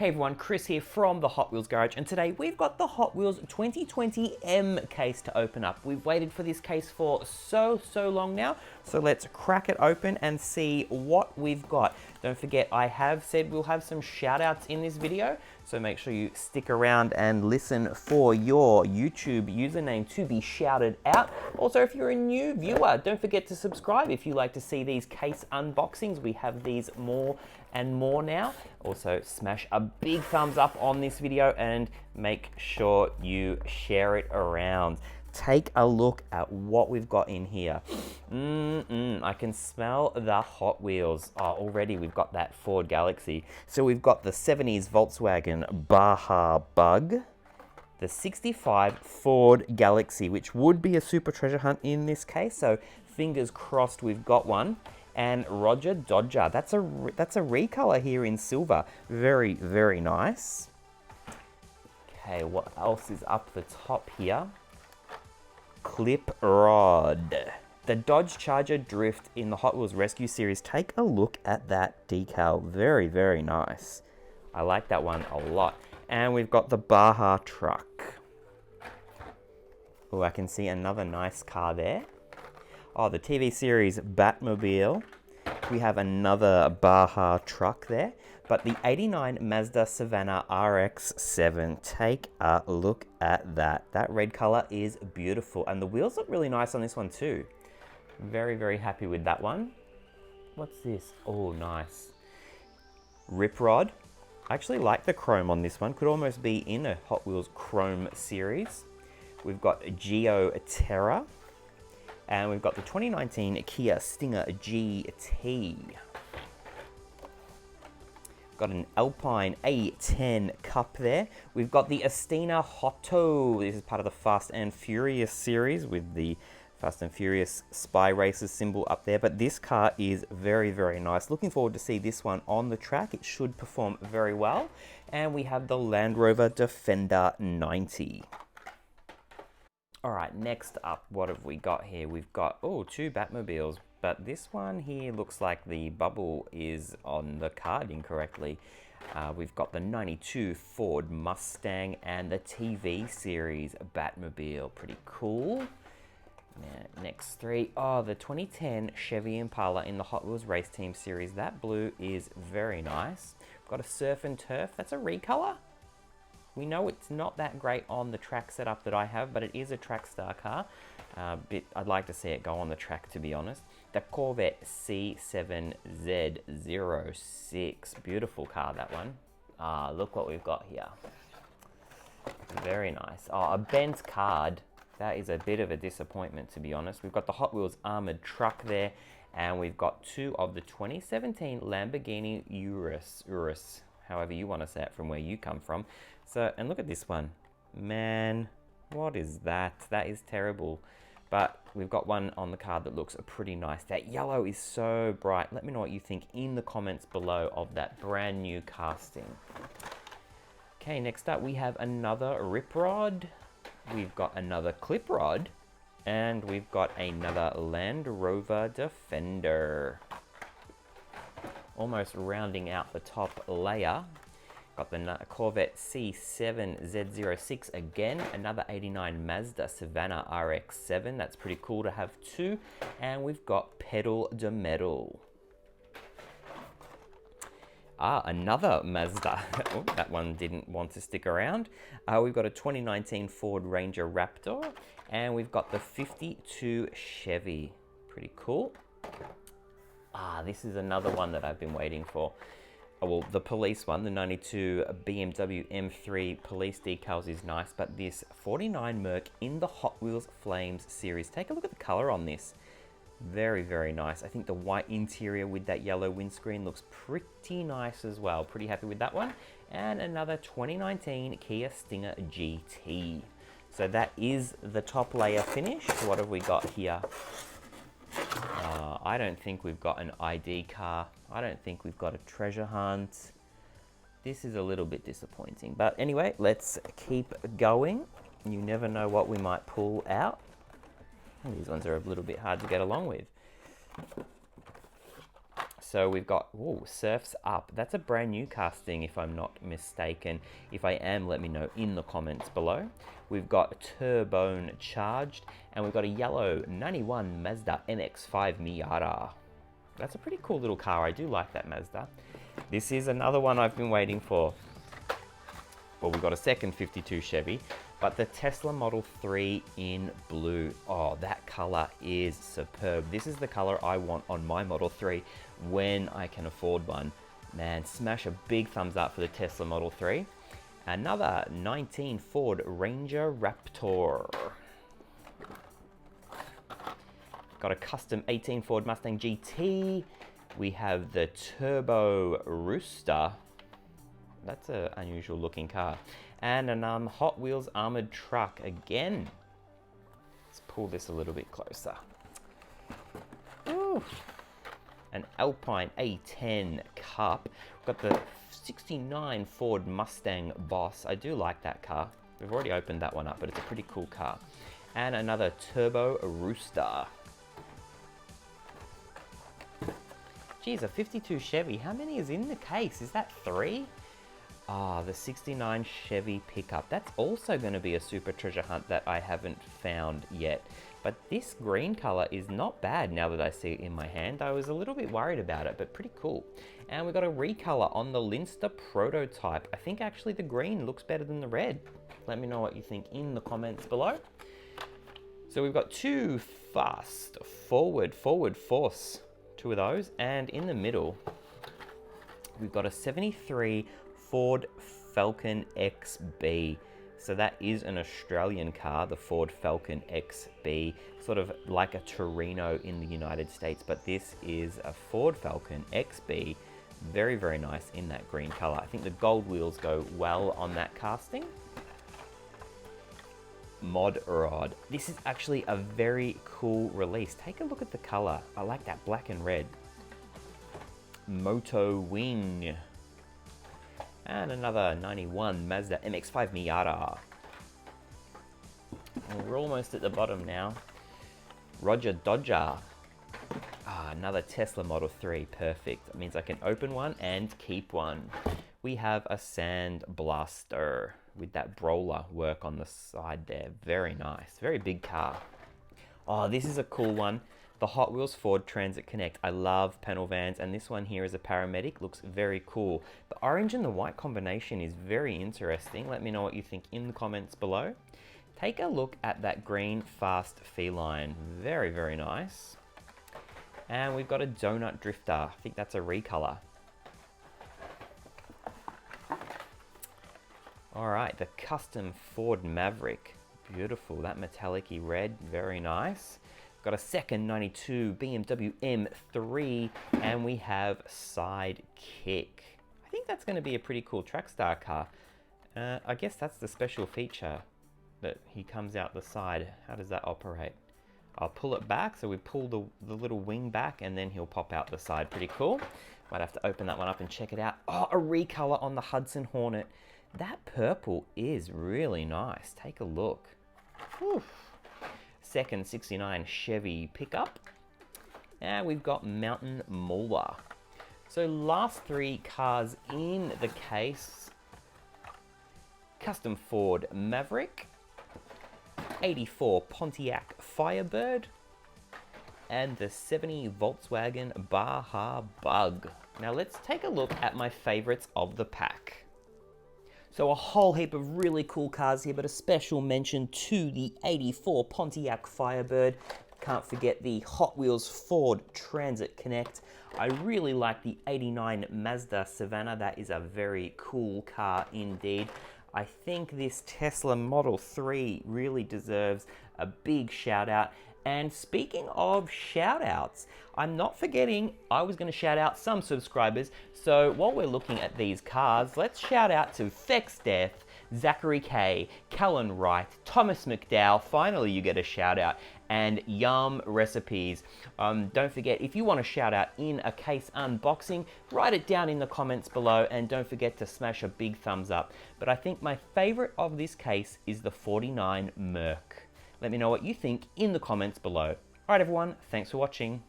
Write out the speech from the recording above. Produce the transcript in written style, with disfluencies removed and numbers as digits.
Hey everyone, Chris here from the Hot Wheels Garage, and today we've got the Hot Wheels 2020 M case to open up. We've waited for this case for so long now, so let's crack it open and see what we've got. Don't forget, I have said we'll have some shout outs in this video, so make sure you stick around and listen for your YouTube username to be shouted out. Also, if you're a new viewer, don't forget to subscribe if you like to see these case unboxings. We have these more and more now. Also, smash a big thumbs up on this video and make sure you share it around. Take a look at what we've got in here. I can smell the Hot Wheels. Oh, already we've got that Ford Galaxy. So we've got the 70s Volkswagen Baja Bug, the 65 Ford Galaxy, which would be a super treasure hunt in this case. So fingers crossed we've got one. And Roger Dodger, that's a recolor here in silver. Very, very nice. Okay, what else is up the top here? Clip Rod. The Dodge Charger Drift in the Hot Wheels Rescue Series. Take a look at that decal. Very, very nice. I like that one a lot. And we've got the Baja truck. Oh, I can see another nice car there. Oh, the TV series Batmobile. We have another Baja truck there. But the 89 Mazda Savannah Rx7. Take a look at that. That red color is beautiful. And the wheels look really nice on this one too. Very, very happy with that one. What's this? Oh, nice. Rip Rod. I actually like the chrome on this one. Could almost be in a Hot Wheels Chrome series. We've got Geo Terra. And we've got the 2019 Kia Stinger GT. Got an Alpine A10 Cup there. We've got the Astina Hotto. This is part of the Fast and Furious series with the Fast and Furious Spy Racers symbol up there. But this car is very, very nice. Looking forward to see this one on the track. It should perform very well. And we have the Land Rover Defender 90. All right, next up, what have we got here? We've got, two Batmobiles, but this one here looks like the bubble is on the card incorrectly. We've got the 92 Ford Mustang and the TV series Batmobile. Pretty cool. Next three, the 2010 Chevy Impala in the Hot Wheels Race Team series. That blue is very nice. We've got a Surf and Turf. That's a recolor. We know it's not that great on the track setup that I have, but it is a track star car. I'd like to see it go on the track, to be honest. The Corvette C7Z06. Beautiful car, that one. Look what we've got here. Very nice. Oh, a bent card. That is a bit of a disappointment, to be honest. We've got the Hot Wheels armored truck there, and we've got two of the 2017 Lamborghini Urus. However you want to say it from where you come from. So, and look at this one. Man, what is that? That is terrible. But we've got one on the card that looks pretty nice. That yellow is so bright. Let me know what you think in the comments below of that brand new casting. Okay, next up we have another Rip Rod. We've got another Clip Rod. And we've got another Land Rover Defender. Almost rounding out the top layer. Got the Corvette C7Z06 again. Another 89 Mazda Savannah Rx7. That's pretty cool to have two. And we've got Pedal de Metal. Another Mazda. Oh, that one didn't want to stick around. We've got a 2019 Ford Ranger Raptor. And we've got the 52 Chevy. Pretty cool. This is another one that I've been waiting for. Well, the police one, the 92 BMW M3 police decals is nice, but this 49 Merc in the Hot Wheels Flames series. Take a look at the color on this. Very, very nice. I think the white interior with that yellow windscreen looks pretty nice as well. Pretty happy with that one. And another 2019 Kia Stinger GT. So that is the top layer finished. What have we got here? I don't think we've got an ID car. I don't think we've got a treasure hunt. This is a little bit disappointing. But anyway, let's keep going. You never know what we might pull out. These ones are a little bit hard to get along with. So we've got, ooh, Surf's Up. That's a brand new casting if I'm not mistaken. If I am, let me know in the comments below. We've got Turbone Charged, and we've got a yellow 91 Mazda MX-5 Miata. That's a pretty cool little car. I do like that Mazda. This is another one I've been waiting for. Well, we've got a second 52 Chevy, but the Tesla Model 3 in blue. Oh, that color is superb. This is the color I want on my Model 3 when I can afford one. Man, smash a big thumbs up for the Tesla Model 3. Another 19 Ford Ranger Raptor. Got a custom 18 Ford Mustang GT. We have the Turbo Rooster. That's an unusual looking car. And a Hot Wheels armored truck again. Let's pull this a little bit closer. Ooh. An Alpine A10 Cup. We've got the 69 Ford Mustang Boss. I do like that car. We've already opened that one up, but it's a pretty cool car. And another Turbo Rooster. Geez, a 52 Chevy. How many is in the case? Is that 3? Ah, the 69 Chevy pickup. That's also going to be a super treasure hunt that I haven't found yet. But this green color is not bad now that I see it in my hand. I was a little bit worried about it, but pretty cool. And we've got a recolor on the Linster prototype. I think actually the green looks better than the red. Let me know what you think in the comments below. So we've got two Fast Forward Force. 2 of those, and in the middle we've got a 73 Ford Falcon XB. So that is an Australian car, the Ford Falcon XB, sort of like a Torino in the United States, but this is a Ford Falcon XB. Very, very nice in that green color. I think the gold wheels go well on that casting. Mod Rod. This is actually a very cool release. Take a look at the color. I like that black and red. Moto Wing. And another 91 Mazda MX-5 Miata. And we're almost at the bottom now. Roger Dodger. Ah, another Tesla Model 3. Perfect. That means I can open one and keep one. We have a Sand Blaster with that Brawler work on the side there. Very nice. Very big car. Oh, this is a cool one. The Hot Wheels Ford Transit Connect. I love panel vans, and this one here is a paramedic. Looks very cool. The orange and the white combination is very interesting. Let me know what you think in the comments below. Take a look at that green Fast Feline. Very, very nice. And we've got a Donut Drifter. I think that's a recolor. All right, the custom Ford Maverick. Beautiful, that metallic-y red, very nice. Got a second 92 BMW M3, and we have Sidekick. I think that's gonna be a pretty cool track star car. I guess that's the special feature, that he comes out the side. How does that operate? I'll pull it back, so we pull the little wing back, and then he'll pop out the side. Pretty cool. Might have to open that one up and check it out. Oh, a recolor on the Hudson Hornet. That purple is really nice. Take a look. Whew. Second 69 Chevy pickup. And we've got Mountain Mauler. So last 3 cars in the case. Custom Ford Maverick. 84 Pontiac Firebird. And the 70 Volkswagen Baja Bug. Now let's take a look at my favorites of the pack. So a whole heap of really cool cars here, but a special mention to the 84 Pontiac Firebird. Can't forget the Hot Wheels Ford Transit Connect. I really like the 89 Mazda Savannah. That is a very cool car indeed. I think this Tesla Model 3 really deserves a big shout out. And speaking of shout outs, I'm not forgetting I was going to shout out some subscribers. So while we're looking at these cars, let's shout out to Fex Death, Zachary K, Callan Wright, Thomas McDowell, finally you get a shout out, and Yum Recipes. Don't forget, if you want a shout out in a case unboxing, write it down in the comments below, and don't forget to smash a big thumbs up. But I think my favorite of this case is the 49 Merc. Let me know what you think in the comments below. All right, everyone, thanks for watching.